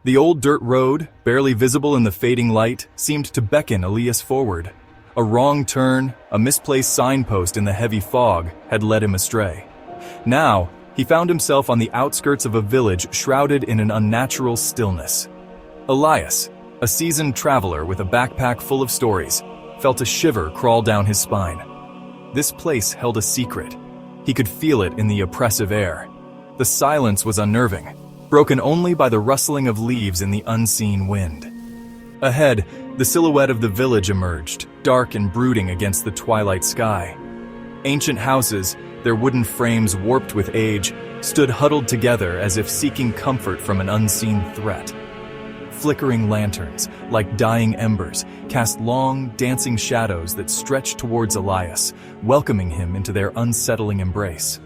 The old dirt road, barely visible in the fading light, seemed to beckon Elias forward. A wrong turn, a misplaced signpost in the heavy fog, had led him astray. Now, he found himself on the outskirts of a village shrouded in an unnatural stillness. Elias, a seasoned traveler with a backpack full of stories, felt a shiver crawl down his spine. This place held a secret. He could feel it in the oppressive air. The silence was unnerving, broken only by the rustling of leaves in the unseen wind. Ahead, the silhouette of the village emerged, dark and brooding against the twilight sky. Ancient houses, their wooden frames warped with age, stood huddled together as if seeking comfort from an unseen threat. Flickering lanterns, like dying embers, cast long, dancing shadows that stretched towards Elias, welcoming him into their unsettling embrace.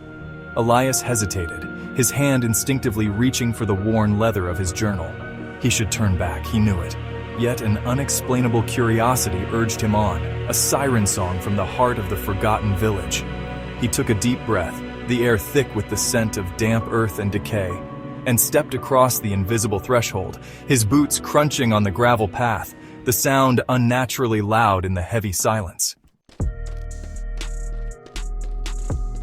Elias hesitated, his hand instinctively reaching for the worn leather of his journal. He should turn back, he knew it. Yet an unexplainable curiosity urged him on, a siren song from the heart of the forgotten village. He took a deep breath, the air thick with the scent of damp earth and decay, and stepped across the invisible threshold, his boots crunching on the gravel path, the sound unnaturally loud in the heavy silence.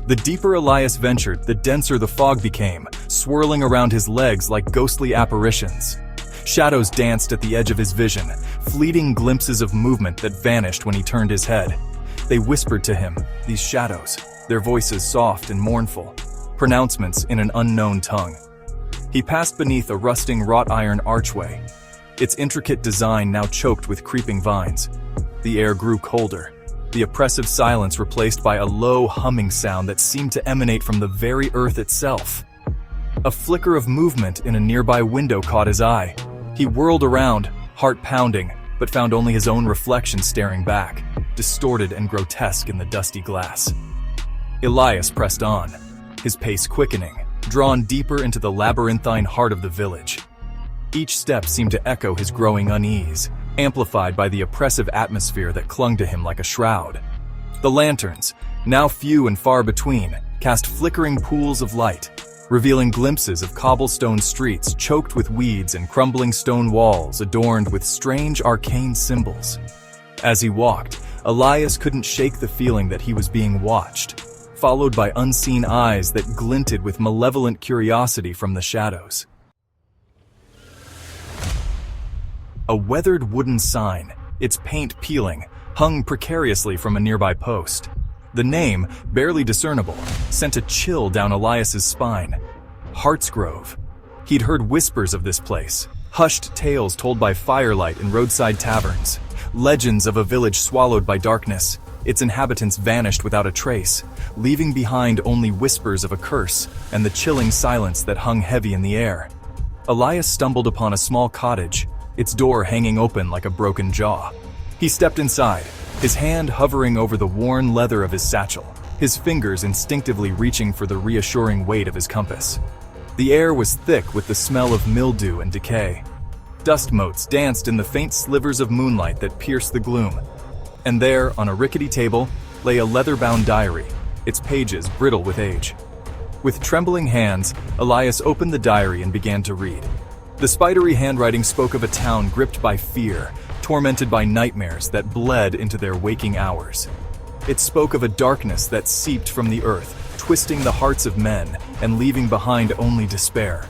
The deeper Elias ventured, the denser the fog became, swirling around his legs like ghostly apparitions. Shadows danced at the edge of his vision, fleeting glimpses of movement that vanished when he turned his head. They whispered to him, these shadows, their voices soft and mournful, pronouncements in an unknown tongue. He passed beneath a rusting wrought iron archway, its intricate design now choked with creeping vines. The air grew colder, the oppressive silence replaced by a low humming sound that seemed to emanate from the very earth itself. A flicker of movement in a nearby window caught his eye. He whirled around, heart pounding, but found only his own reflection staring back, distorted and grotesque in the dusty glass. Elias pressed on, his pace quickening, drawn deeper into the labyrinthine heart of the village. Each step seemed to echo his growing unease, amplified by the oppressive atmosphere that clung to him like a shroud. The lanterns, now few and far between, cast flickering pools of light, revealing glimpses of cobblestone streets choked with weeds and crumbling stone walls adorned with strange arcane symbols. As he walked, Elias couldn't shake the feeling that he was being watched, followed by unseen eyes that glinted with malevolent curiosity from the shadows. A weathered wooden sign, its paint peeling, hung precariously from a nearby post. The name, barely discernible, sent a chill down Elias's spine. Heartsgrove. He'd heard whispers of this place, hushed tales told by firelight in roadside taverns, legends of a village swallowed by darkness. Its inhabitants vanished without a trace, leaving behind only whispers of a curse and the chilling silence that hung heavy in the air. Elias stumbled upon a small cottage, its door hanging open like a broken jaw. He stepped inside, his hand hovering over the worn leather of his satchel, his fingers instinctively reaching for the reassuring weight of his compass. The air was thick with the smell of mildew and decay. Dust motes danced in the faint slivers of moonlight that pierced the gloom. And there, on a rickety table, lay a leather-bound diary, its pages brittle with age. With trembling hands, Elias opened the diary and began to read. The spidery handwriting spoke of a town gripped by fear, tormented by nightmares that bled into their waking hours. It spoke of a darkness that seeped from the earth, twisting the hearts of men and leaving behind only despair.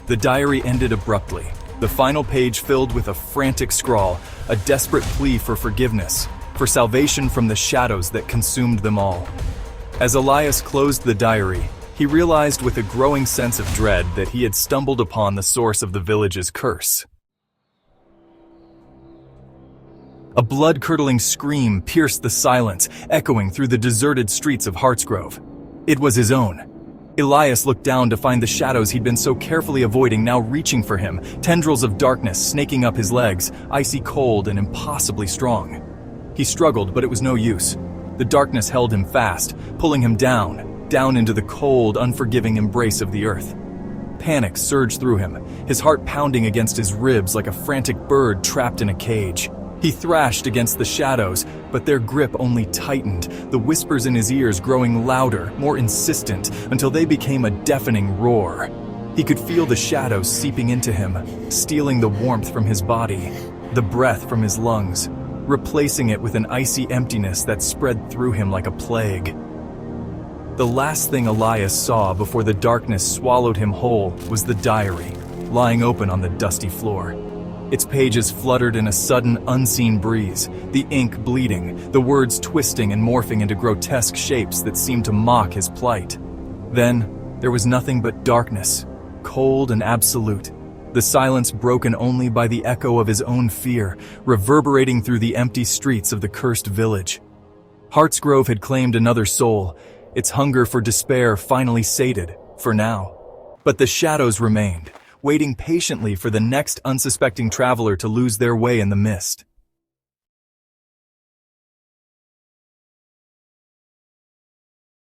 The diary ended abruptly, the final page filled with a frantic scrawl, a desperate plea for forgiveness, for salvation from the shadows that consumed them all. As Elias closed the diary, he realized with a growing sense of dread that he had stumbled upon the source of the village's curse. A blood-curdling scream pierced the silence, echoing through the deserted streets of Heartsgrove. It was his own. Elias looked down to find the shadows he'd been so carefully avoiding now reaching for him, tendrils of darkness snaking up his legs, icy cold and impossibly strong. He struggled, but it was no use. The darkness held him fast, pulling him down into the cold, unforgiving embrace of the earth. Panic surged through him, his heart pounding against his ribs like a frantic bird trapped in a cage. He thrashed against the shadows, but their grip only tightened, the whispers in his ears growing louder, more insistent, until they became a deafening roar. He could feel the shadows seeping into him, stealing the warmth from his body, the breath from his lungs, replacing it with an icy emptiness that spread through him like a plague. The last thing Elias saw before the darkness swallowed him whole was the diary, lying open on the dusty floor. Its pages fluttered in a sudden, unseen breeze, the ink bleeding, the words twisting and morphing into grotesque shapes that seemed to mock his plight. Then, there was nothing but darkness, cold and absolute, the silence broken only by the echo of his own fear, reverberating through the empty streets of the cursed village. Hartsgrove had claimed another soul, its hunger for despair finally sated, for now. But the shadows remained, waiting patiently for the next unsuspecting traveler to lose their way in the mist.